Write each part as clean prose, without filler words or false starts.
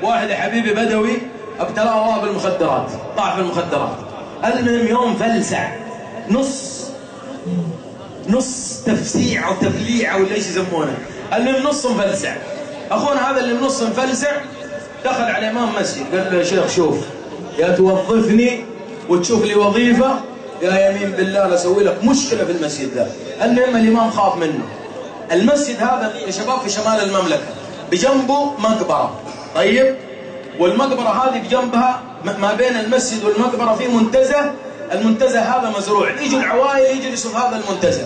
واحد يا حبيبي بدوي ابتلاه الله بالمخدرات، طاح في المخدرات. المهم يوم فلسع نص تفسيع او تفليع او ايش يسمونه، المهم نص مفلسع. اخونا هذا اللي نص مفلسع دخل على امام مسجد قال له يا شيخ شوف، يا توظفني وتشوف لي وظيفه يا يمين بالله لاسوي لك مشكله في المسجد ذا. المهم الامام خاف منه. المسجد هذا يا شباب في شمال المملكه، بجنبه مقبره، طيب، والمقبره هذه بجنبها ما بين المسجد والمقبره في منتزه، المنتزه هذا مزروع، يجوا العوائل يجلسوا في هذا المنتزه.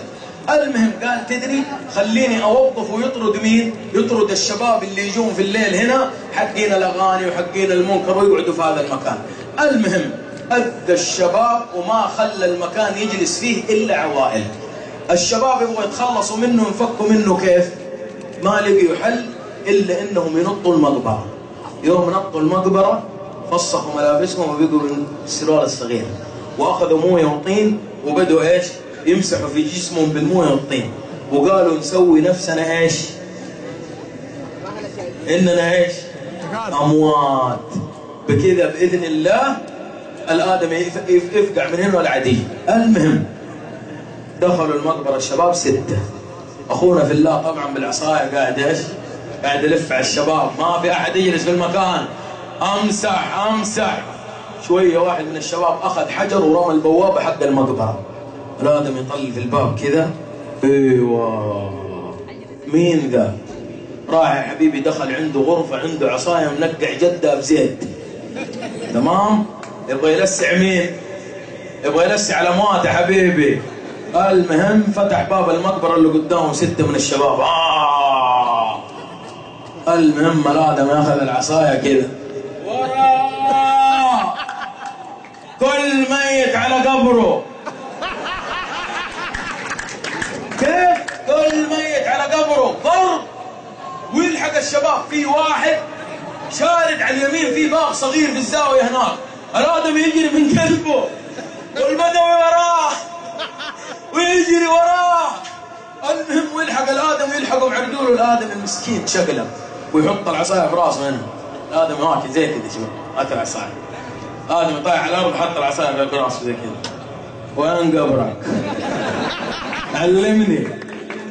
المهم قال تدري خليني اوظف ويطرد مين؟ يطرد الشباب اللي يجون في الليل هنا حقين الاغاني وحقين المنكر ويقعدوا في هذا المكان. المهم أذى الشباب وما خلى المكان يجلس فيه إلا عوائل. الشباب يبغوا يتخلصوا منه ينفكوا منه كيف؟ ما لقيوا حل إلا إنهم ينطوا المقبرة. يوم نطوا المقبرة فسخوا ملابسهم وبقوا بالسروال الصغير، وأخذوا موية وطين وبدوا إيش؟ يمسحوا في جسمهم بالموية والطين، وقالوا نسوي نفسنا إيش؟ إننا إيش؟ أموات. بكذا بإذن الله الآدم يفقع من هنا والعدي. المهم دخلوا المقبرة الشباب 6. أخونا في الله طبعا بالعصاية قاعد إيش؟ قاعد يلف على الشباب، ما في أحد يجلس في المكان، أمسح. شوية واحد من الشباب أخذ حجر ورمى البوابة حق المقبرة. الآدم يطل في الباب كذا، ايوه مين ذا؟ راح يا حبيبي دخل عنده غرفة، عنده عصاية منقع جدة بزيت، تمام؟ يبغى يلسع مين؟ يبغى يلسع الأموات يا حبيبي. المهم فتح باب المقبرة اللي قدامه 6 من الشباب. المهم الآدم ياخذ العصاية كذا وراه، كل ميت على قبره. كيف؟ كل ميت على قبره ضرب ويلحق الشباب. في واحد شارد على اليمين في باب صغير في الزاوية هناك، الآدم يجري من قلبه والبدوي وراه ويجري وراه. المهم ويلحق الآدم ويلحقوا يعرضوا له الآدم المسكين شقلب ويحط العصاية في راسه هنا. الآدم هاك زي كذا، شوف هات العصاية. آدم طايح على الأرض حط العصاية في راسه زي كذا. وين قبرك؟ علمني.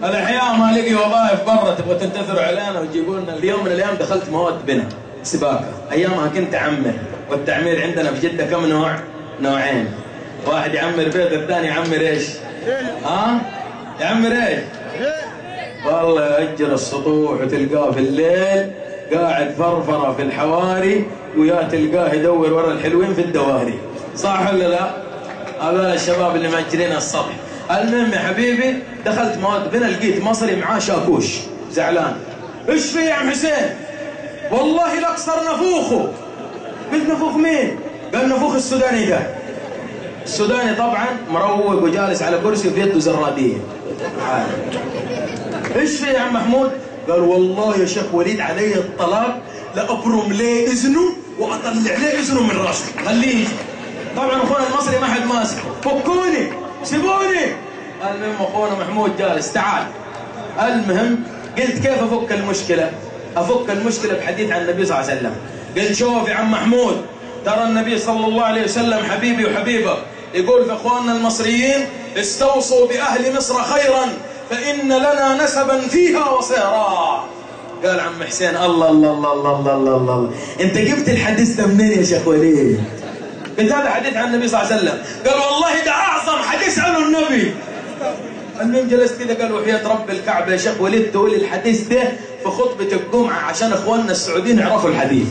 الأحياء ما لقي وظائف برا تبغى تنتثروا علينا وتجيبوا لنا. اليوم من الأيام دخلت مواد بنا سباكة، أيامها كنت أعمر، والتعمير عندنا في جدة كم نوع؟ نوعين، واحد يعمر بيت الثاني يعمر ايش؟ يعمر ايش؟ والله يأجر السطوح وتلقاه في الليل قاعد فرفرة في الحواري، ويا تلقاه يدور ورا الحلوين في الدواري، صح ولا لا؟ هذول الشباب اللي مأجرين السطح. المهم يا حبيبي دخلت مواد بنا لقيت مصري معاه شاكوش زعلان. ايش في يا عم حسين؟ والله لاكسر نفوخه. قلت نفوخ مين؟ قال نفوخ السوداني ده. السوداني طبعا مروق وجالس على كرسي وفي يده زراديه. ايش في يا عم محمود؟ قال والله يا شيخ وليد علي الطلاق لابرم ليه اذنه واطلع ليه اذنه من راسه، خليه يجي. طبعا اخونا المصري ما حد ماسكه، فكوني سيبوني. المهم اخونا محمود جالس تعال. المهم قلت كيف افك المشكله؟ افك المشكله بحديث عن النبي صلى الله عليه وسلم. قلت شوف يا عم محمود، ترى النبي صلى الله عليه وسلم حبيبي وحبيبك يقول في اخواننا المصريين استوصوا باهل مصر خيرا فان لنا نسبا فيها وصهرا. قال عم حسين الله الله الله الله الله الله الله، انت جبت الحديث ده منين يا شيخ وليد؟ قلت هذا حديث عن النبي صلى الله عليه وسلم. قال والله ده اعظم حديث عنه النبي. المهم جلست كذا قال وحياة رب الكعبه يا شيخ وليد تقول الحديث ده في خطبه الجمعه عشان اخواننا السعوديين يعرفوا الحديث.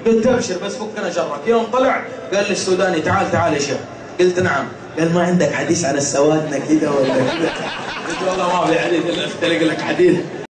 قلت ابشر بس فكنا شرك. يوم طلع قال لي السوداني تعال يا شيخ. قلت نعم. قال ما عندك حديث عن السوادنا كده ولا كده؟ قلت والله ما في حديث الا اختلق لك حديث